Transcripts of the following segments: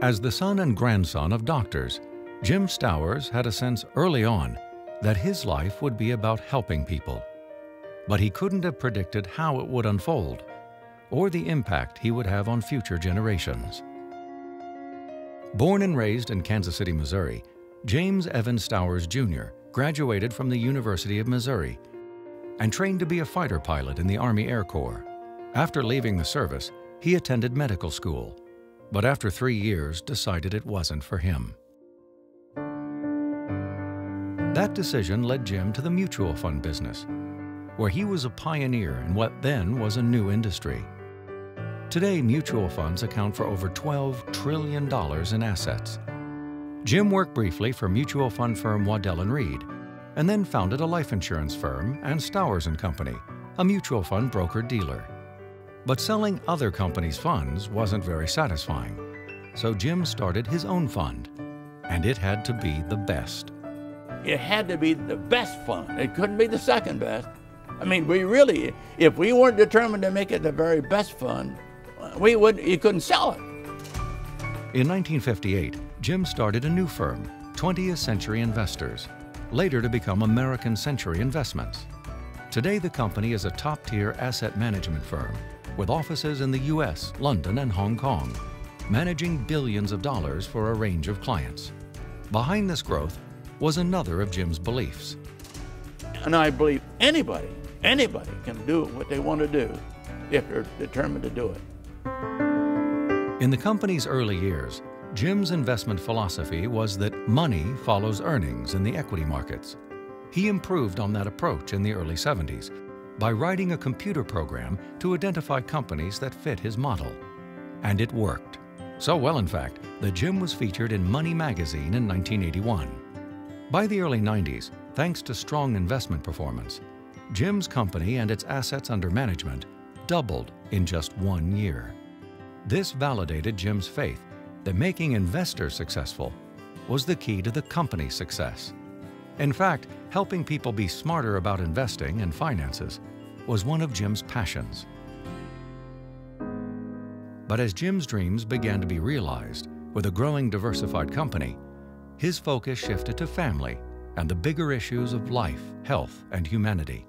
As the son and grandson of doctors, Jim Stowers had a sense early on that his life would be about helping people. But he couldn't have predicted how it would unfold or the impact he would have on future generations. Born and raised in Kansas City, Missouri, James Evan Stowers Jr. graduated from the University of Missouri and trained to be a fighter pilot in the Army Air Corps. After leaving the service, he attended medical school, but after 3 years decided it wasn't for him. That decision led Jim to the mutual fund business, where he was a pioneer in what then was a new industry. Today, mutual funds account for over $12 trillion in assets. Jim worked briefly for mutual fund firm Waddell & Reed, and then founded a life insurance firm and Stowers & Company, a mutual fund broker-dealer. But selling other companies' funds wasn't very satisfying, so Jim started his own fund, and it had to be the best. It had to be the best fund. It couldn't be the second best. I mean, we really, if we weren't determined to make it the very best fund, you couldn't sell it. In 1958, Jim started a new firm, 20th Century Investors, later to become American Century Investments. Today, the company is a top-tier asset management firm with offices in the U.S., London, and Hong Kong, managing billions of dollars for a range of clients. Behind this growth was another of Jim's beliefs. And I believe anybody can do what they want to do if they're determined to do it. In the company's early years, Jim's investment philosophy was that money follows earnings in the equity markets. He improved on that approach in the early 70s by writing a computer program to identify companies that fit his model. And it worked. So well, in fact, that Jim was featured in Money magazine in 1981. By the early 90s, thanks to strong investment performance, Jim's company and its assets under management doubled in just 1 year. This validated Jim's faith that making investors successful was the key to the company's success. In fact, helping people be smarter about investing and finances was one of Jim's passions. But as Jim's dreams began to be realized with a growing diversified company, his focus shifted to family and the bigger issues of life, health, and humanity.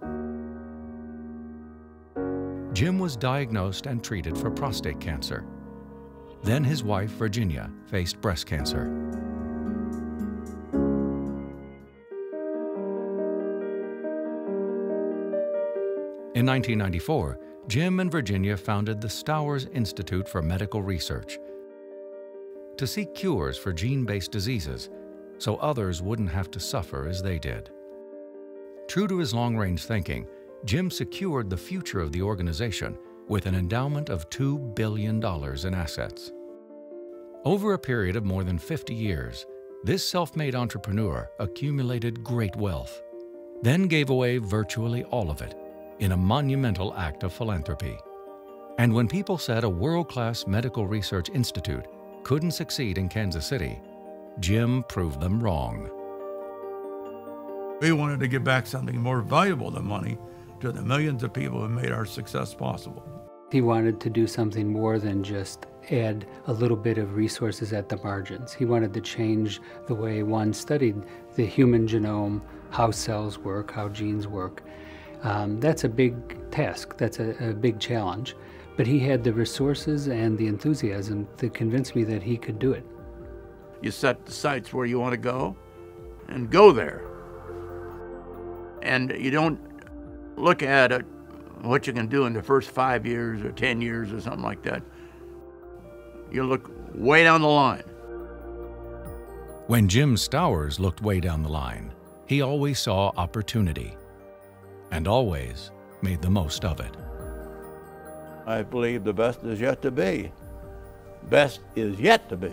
Jim was diagnosed and treated for prostate cancer. Then his wife, Virginia, faced breast cancer. In 1994, Jim and Virginia founded the Stowers Institute for Medical Research to seek cures for gene-based diseases so others wouldn't have to suffer as they did. True to his long-range thinking, Jim secured the future of the organization with an endowment of $2 billion in assets. Over a period of more than 50 years, this self-made entrepreneur accumulated great wealth, then gave away virtually all of it in a monumental act of philanthropy. And when people said a world-class medical research institute couldn't succeed in Kansas City, Jim proved them wrong. We wanted to give back something more valuable than money to the millions of people who made our success possible. He wanted to do something more than just add a little bit of resources at the margins. He wanted to change the way one studied the human genome, how cells work, how genes work. That's a big task, that's a big challenge. But he had the resources and the enthusiasm to convince me that he could do it. You set the sights where you want to go and go there. And you don't look at it, what you can do in the first 5 years or 10 years or something like that. You look way down the line. When Jim Stowers looked way down the line, he always saw opportunity and always made the most of it. I believe the best is yet to be. Best is yet to be.